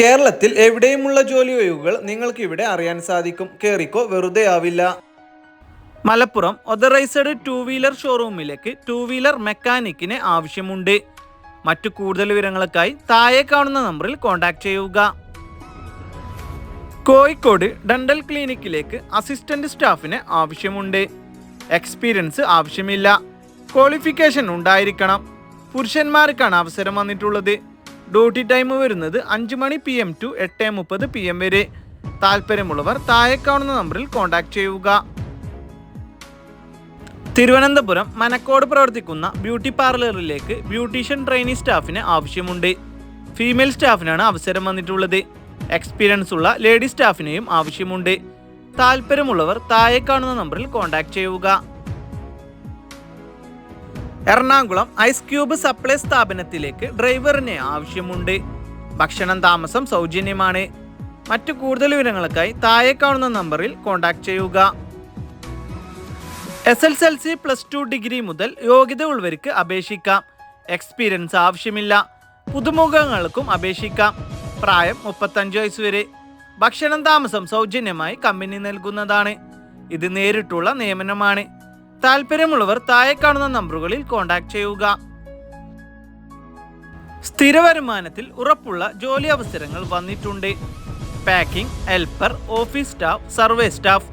കേരളത്തിൽ എവിടെയുമുള്ള ജോലി ഒഴിവുകൾ നിങ്ങൾക്ക് ഇവിടെ അറിയാൻ സാധിക്കും. കേറിക്കോ, വെറുതെ ആവില്ല. മലപ്പുറം ഓതറൈസ്ഡ് 2 വീലർ ഷോറൂമിലേക്ക് 2 വീലർ മെക്കാനിക്കിനെ ആവശ്യമുണ്ട്. മറ്റു കൂടുതൽ വിവരങ്ങൾക്കായി താഴെ കാണുന്ന നമ്പറിൽ കോൺടാക്ട് ചെയ്യുക. കോഴിക്കോട് ഡെന്റൽ ക്ലിനിക്കിലേക്ക് അസിസ്റ്റന്റ് സ്റ്റാഫിനെ ആവശ്യമുണ്ട്. എക്സ്പീരിയൻസ് ആവശ്യമില്ല, ക്വാളിഫിക്കേഷൻ ഉണ്ടായിരിക്കണം. പുരുഷന്മാർക്കാണ് അവസരം വന്നിട്ടുള്ളത്. ഡ്യൂട്ടി ടൈം വരുന്നത് 5 മണി PM ടു 8:30 PM വരെ. താല്പര്യമുള്ളവർ താഴെ കാണുന്ന നമ്പറിൽ കോൺടാക്ട് ചെയ്യുക. തിരുവനന്തപുരം മനക്കോട് പ്രവർത്തിക്കുന്ന ബ്യൂട്ടി പാർലറിലേക്ക് ബ്യൂട്ടീഷ്യൻ ട്രെയിനി സ്റ്റാഫിന് ആവശ്യമുണ്ട്. ഫീമെയിൽ സ്റ്റാഫിനാണ് അവസരം വന്നിട്ടുള്ളത്. എക്സ്പീരിയൻസ് ഉള്ള ലേഡി സ്റ്റാഫിനെയും ആവശ്യമുണ്ട്. താല്പര്യമുള്ളവർ താഴെ കാണുന്ന നമ്പറിൽ കോൺടാക്ട് ചെയ്യുക. എറണാകുളം ഐസ് ക്യൂബ് സപ്ലൈ സ്ഥാപനത്തിലേക്ക് ഡ്രൈവറിനെ ആവശ്യമുണ്ട്. ഭക്ഷണം താമസം സൗജന്യമാണ്. മറ്റു കൂടുതൽ വിവരങ്ങൾക്കായി താഴെ കാണുന്ന നമ്പറിൽ കോൺടാക്ട് ചെയ്യുക. SSLC +2 ഡിഗ്രി മുതൽ യോഗ്യത ഉള്ളവർക്ക് അപേക്ഷിക്കാം. എക്സ്പീരിയൻസ് ആവശ്യമില്ല. പുതുമുഖങ്ങൾക്കും അപേക്ഷിക്കാം. പ്രായം 35 വയസ്സ് വരെ. ഭക്ഷണം താമസം സൗജന്യമായി കമ്പനി നൽകുന്നതാണ്. ഇത് നേരിട്ടുള്ള നിയമനമാണ്. താല്പര്യമുള്ളവർ താഴെ കാണുന്ന നമ്പറുകളിൽ കോൺടാക്ട് ചെയ്യുക. സ്ഥിര വരുമാനത്തിൽ ഉറപ്പുള്ള ജോലി അവസരങ്ങൾ വന്നിട്ടുണ്ട്. Packing, helper, office staff, survey staff.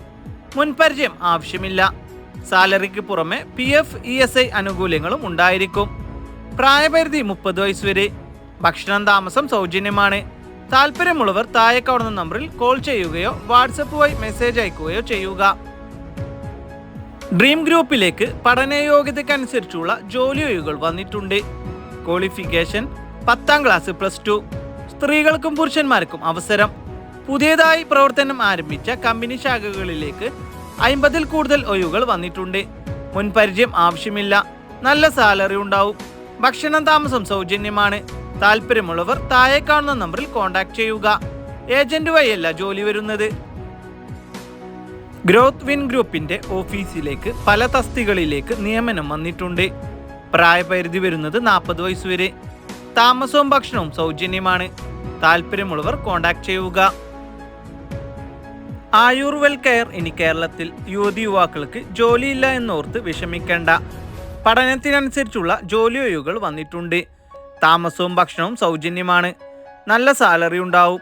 മുൻപരിചയം ആവശ്യമില്ല. സാലറിക്ക് പുറമെ PF ESI ആനുകൂല്യങ്ങളും ഉണ്ടായിരിക്കും. പ്രായപരിധി 30 വയസ്സ് വരെ. ഭക്ഷണം താമസം സൗജന്യമാണ്. താല്പര്യമുള്ളവർ താഴെ കാണുന്ന നമ്പറിൽ കോൾ ചെയ്യുകയോ വാട്സപ്പ് വഴി മെസ്സേജ് അയക്കുകയോ ചെയ്യുക. ഡ്രീം ഗ്രൂപ്പിലേക്ക് പഠനയോഗ്യതയ്ക്കനുസരിച്ചുള്ള ജോലി ഒഴിവുകൾ വന്നിട്ടുണ്ട്. Qualification 10ാം class +2. സ്ത്രീകൾക്കും പുരുഷന്മാർക്കും അവസരം. പുതിയതായി പ്രവർത്തനം ആരംഭിച്ച കമ്പനി ശാഖകളിലേക്ക് 50ൽ കൂടുതൽ ഒഴിവുകൾ വന്നിട്ടുണ്ട്. മുൻപരിചയം ആവശ്യമില്ല. നല്ല സാലറി ഉണ്ടാവും. ഭക്ഷണം താമസം സൗജന്യമാണ്. താല്പര്യമുള്ളവർ താഴെ കാണുന്ന നമ്പറിൽ കോൺടാക്ട് ചെയ്യുക. ഏജന്റ് വഴിയല്ല ജോലി വരുന്നത്. ഗ്രോത്ത് വിൻ ഗ്രൂപ്പിന്റെ ഓഫീസിലേക്ക് പല തസ്തികളിലേക്ക് നിയമനം വന്നിട്ടുണ്ട്. പ്രായപരിധി വരുന്നത് 40 വയസ്സ് വരെ. താമസവും ഭക്ഷണവും സൗജന്യമാണ്. താല്പര്യമുള്ളവർ കോൺടാക്ട് ചെയ്യുക. ആയുർവെൽ കെയർ ഇനി കേരളത്തിൽ. യുവക്കൾക്ക് ജോലിയില്ല എന്നോർത്ത് വിഷമിക്കേണ്ട. പഠനത്തിനനുസരിച്ചുള്ള ജോലി ഒഴിവുകൾ വന്നിട്ടുണ്ട്. താമസവും ഭക്ഷണവും സൗജന്യമാണ്. നല്ല സാലറി ഉണ്ടാവും.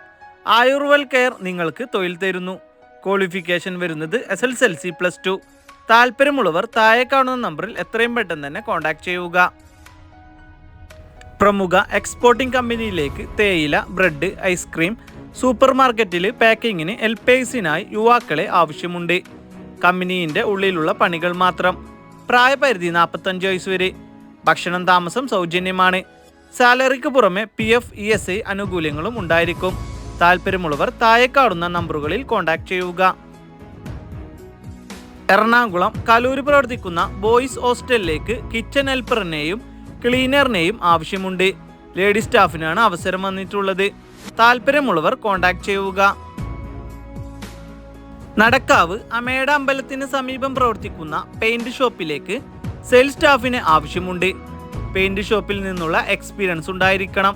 ആയുർവെൽ കെയർ നിങ്ങൾക്ക് തൊഴിൽ തരുന്നു. ക്വാളിഫിക്കേഷൻ വരുന്നത് SSLC +2. താല്പര്യമുള്ളവർ താഴെ കാണുന്ന നമ്പറിൽ എത്രയും പെട്ടെന്ന് തന്നെ കോൺടാക്ട് ചെയ്യുക. പ്രമുഖ എക്സ്പോർട്ടിംഗ് കമ്പനിയിലേക്ക് തേയില, ബ്രെഡ്, ഐസ്ക്രീം, സൂപ്പർ മാർക്കറ്റിൽ പാക്കിങ്ങിന് LPIസിനായി യുവാക്കളെ ആവശ്യമുണ്ട്. കമ്പനിയുടെ ഉള്ളിലുള്ള പണികൾ മാത്രം. പ്രായപരിധി 45 വയസ്സ് വരെ. ഭക്ഷണം താമസം സൗജന്യമാണ്. സാലറിക്ക് പുറമെ PF ESI ആനുകൂല്യങ്ങളും ഉണ്ടായിരിക്കും. താല്പര്യമുള്ളവർ താഴെ കാണുന്ന നമ്പറുകളിൽ കോൺടാക്ട് ചെയ്യുക. എറണാകുളം കലൂർ പ്രവർത്തിക്കുന്ന ബോയ്സ് ഹോസ്റ്റലിലേക്ക് കിച്ചൺ ഹെൽപ്പറിനെയും ക്ലീനറിനെയും ആവശ്യമുണ്ട്. ലേഡി സ്റ്റാഫിനാണ് അവസരം വന്നിട്ടുള്ളത്. താല്പര്യമുള്ളവർ കോൺടാക്ട് ചെയ്യുക. നടക്കാവ് അമേട അമ്പലത്തിന് സമീപം പ്രവർത്തിക്കുന്ന പെയിന്റ് ഷോപ്പിലേക്ക് സെയിൽസ് സ്റ്റാഫിന് ആവശ്യമുണ്ട്. പെയിന്റ് ഷോപ്പിൽ നിന്നുള്ള എക്സ്പീരിയൻസ് ഉണ്ടായിരിക്കണം.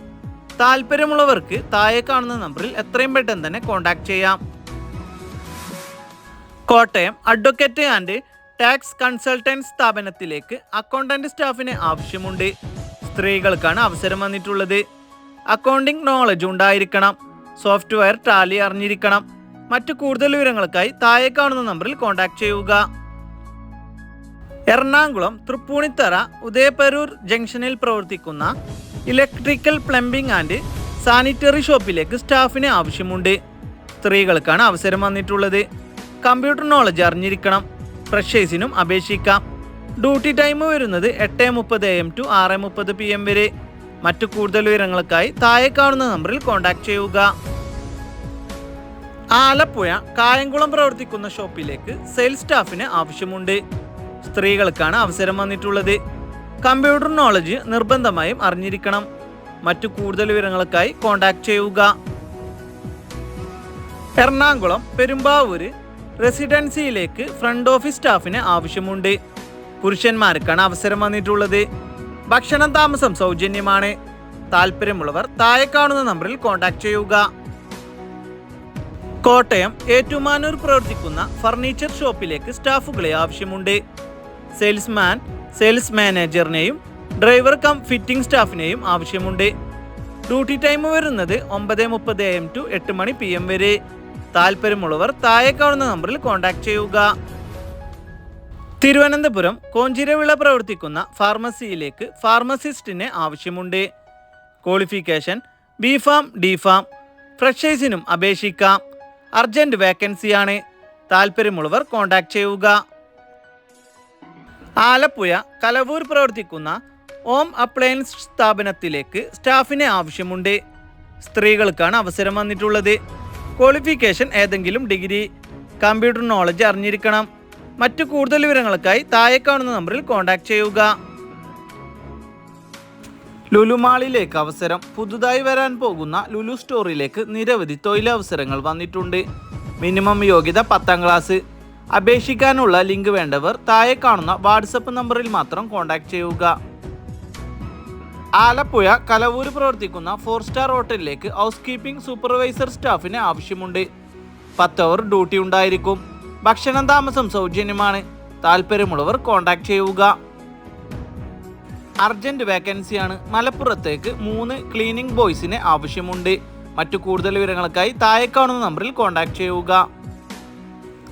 താല്പര്യമുള്ളവർക്ക് താഴെ കാണുന്ന നമ്പറിൽ എത്രയും പെട്ടെന്ന് തന്നെ കോൺടാക്ട് ചെയ്യാം. Kottayam advocate and tax consultants സ്ഥാപനത്തിലേക്ക് അക്കൗണ്ടന്റ് സ്റ്റാഫിന് ആവശ്യമുണ്ട്. സ്ത്രീകൾക്കാണ് അവസരം വന്നിട്ടുള്ളത്. അക്കൗണ്ടിംഗ് നോളജ് ഉണ്ടായിരിക്കണം. സോഫ്റ്റ്വെയർ ടാലി അറിഞ്ഞിരിക്കണം. മറ്റു കൂടുതൽ വിവരങ്ങൾക്കായി താഴെ കാണുന്ന നമ്പറിൽ കോൺടാക്ട് ചെയ്യുക. എറണാകുളം തൃപ്പൂണിത്തറ ഉദയപരൂർ ജംഗ്ഷനിൽ പ്രവർത്തിക്കുന്ന ഇലക്ട്രിക്കൽ, പ്ലംബിംഗ് ആൻഡ് സാനിറ്ററി ഷോപ്പിലേക്ക് സ്റ്റാഫിന് ആവശ്യമുണ്ട്. സ്ത്രീകൾക്കാണ് അവസരം വന്നിട്ടുള്ളത്. കമ്പ്യൂട്ടർ നോളജ് അറിഞ്ഞിരിക്കണം. ഫ്രഷേഴ്സിനും അപേക്ഷിക്കാം. ഡ്യൂട്ടി ടൈം വരുന്നത് 8:30 AM ടു 6:30 PM വരെ. മറ്റു കൂടുതൽ വിവരങ്ങൾക്കായി താഴെ കാണുന്ന നമ്പറിൽ കോൺടാക്ട് ചെയ്യുക. ആലപ്പുഴ കായംകുളം പ്രവർത്തിക്കുന്ന ഷോപ്പിലേക്ക് സെയിൽസ് സ്റ്റാഫിന് ആവശ്യമുണ്ട്. സ്ത്രീകൾക്കാണ് അവസരം വന്നിട്ടുള്ളത്. കമ്പ്യൂട്ടർ നോളജ് നിർബന്ധമായും അറിഞ്ഞിരിക്കണം. മറ്റു കൂടുതൽ വിവരങ്ങൾക്കായി കോൺടാക്ട് ചെയ്യുക. എറണാകുളം പെരുമ്പാവൂര് റെസിഡൻസിയിലേക്ക് ഫ്രണ്ട് ഓഫീസ് സ്റ്റാഫിന് ആവശ്യമുണ്ട്. പുരുഷന്മാർക്കാണ് അവസരം വന്നിട്ടുള്ളത്. ഭക്ഷണം താമസം സൗജന്യമാണ്. താല്പര്യമുള്ളവർ താഴെ കാണുന്ന നമ്പറിൽ കോൺടാക്ട് ചെയ്യുക. കോട്ടയം ഏറ്റുമാനൂർ പ്രവർത്തിക്കുന്ന ഫർണിച്ചർ ഷോപ്പിലേക്ക് സ്റ്റാഫുകളെ ആവശ്യമുണ്ട്. സെയിൽസ്മാൻ, സെയിൽസ് മാനേജറിനെയും ഡ്രൈവർ കം ഫിറ്റിംഗ് സ്റ്റാഫിനെയും ആവശ്യമുണ്ട്. ഡ്യൂട്ടി ടൈം വരുന്നത് 9:30 AM to 8 മണി PM വരെ. താല്പര്യമുള്ളവർ താഴെ കാണുന്ന നമ്പറിൽ കോൺടാക്ട് ചെയ്യുക. തിരുവനന്തപുരം കോഞ്ചിരവിള പ്രവർത്തിക്കുന്ന ഫാർമസിയിലേക്ക് ഫാർമസിസ്റ്റിനെ ആവശ്യമുണ്ട്. Qualification B.Pharm D.Pharm. ഫ്രഷേഴ്സിനും അപേക്ഷിക്കാം. അർജന്റ് വേക്കൻസിയാണ്. താല്പര്യമുള്ളവർ കോൺടാക്ട് ചെയ്യുക. ആലപ്പുഴ കലവൂർ പ്രവർത്തിക്കുന്ന ഓം അപ്ലയൻസ് സ്ഥാപനത്തിലേക്ക് സ്റ്റാഫിനെ ആവശ്യമുണ്ട്. സ്ത്രീകൾക്കാണ് അവസരം വന്നിട്ടുള്ളത്. ക്വാളിഫിക്കേഷൻ ഏതെങ്കിലും ഡിഗ്രി, കമ്പ്യൂട്ടർ നോളജ് അറിഞ്ഞിരിക്കണം. മറ്റു കൂടുതൽ വിവരങ്ങൾക്കായി താഴെ കാണുന്ന നമ്പറിൽ കോൺടാക്ട് ചെയ്യുക. ലുലു മാളിലേക്ക് അവസരം. പുതുതായി വരാൻ പോകുന്ന ലുലു സ്റ്റോറിലേക്ക് നിരവധി തൊഴിലവസരങ്ങൾ വന്നിട്ടുണ്ട്. മിനിമം യോഗ്യത 10ാം ക്ലാസ്. അപേക്ഷിക്കാനുള്ള ലിങ്ക് വേണ്ടവർ താഴെ കാണുന്ന വാട്സപ്പ് നമ്പറിൽ മാത്രം കോൺടാക്ട് ചെയ്യുക. ആലപ്പുഴ കലവൂർ പ്രവർത്തിക്കുന്ന 4 സ്റ്റാർ ഹോട്ടലിലേക്ക് ഹൗസ് കീപ്പിംഗ് സൂപ്പർവൈസർ സ്റ്റാഫിന് ആവശ്യമുണ്ട്. 10 അവർ ഡ്യൂട്ടി ഉണ്ടായിരിക്കും. ഭക്ഷണം താമസം സൗജന്യമാണ്. താല്പര്യമുള്ളവർ കോൺടാക്ട് ചെയ്യുക. അർജന്റ് വേക്കൻസിയാണ്. മലപ്പുറത്തേക്ക് 3 ക്ലീനിംഗ് ബോയ്സിനെ ആവശ്യമുണ്ട്. മറ്റു കൂടുതൽ വിവരങ്ങൾക്കായി താഴെ കാണുന്ന നമ്പറിൽ കോൺടാക്ട് ചെയ്യുക.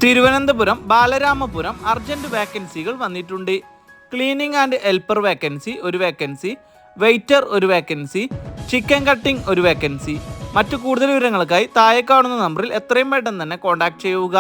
തിരുവനന്തപുരം ബാലരാമപുരം അർജന്റ് വേക്കൻസികൾ വന്നിട്ടുണ്ട്. Cleaning and helper vacancy 1 vacancy, waiter 1 vacancy, chicken cutting 1 vacancy. മറ്റു കൂടുതൽ വിവരങ്ങൾക്കായി താഴെ കാണുന്ന നമ്പറിൽ എത്രയും പെട്ടെന്ന് തന്നെ കോൺടാക്ട് ചെയ്യുക.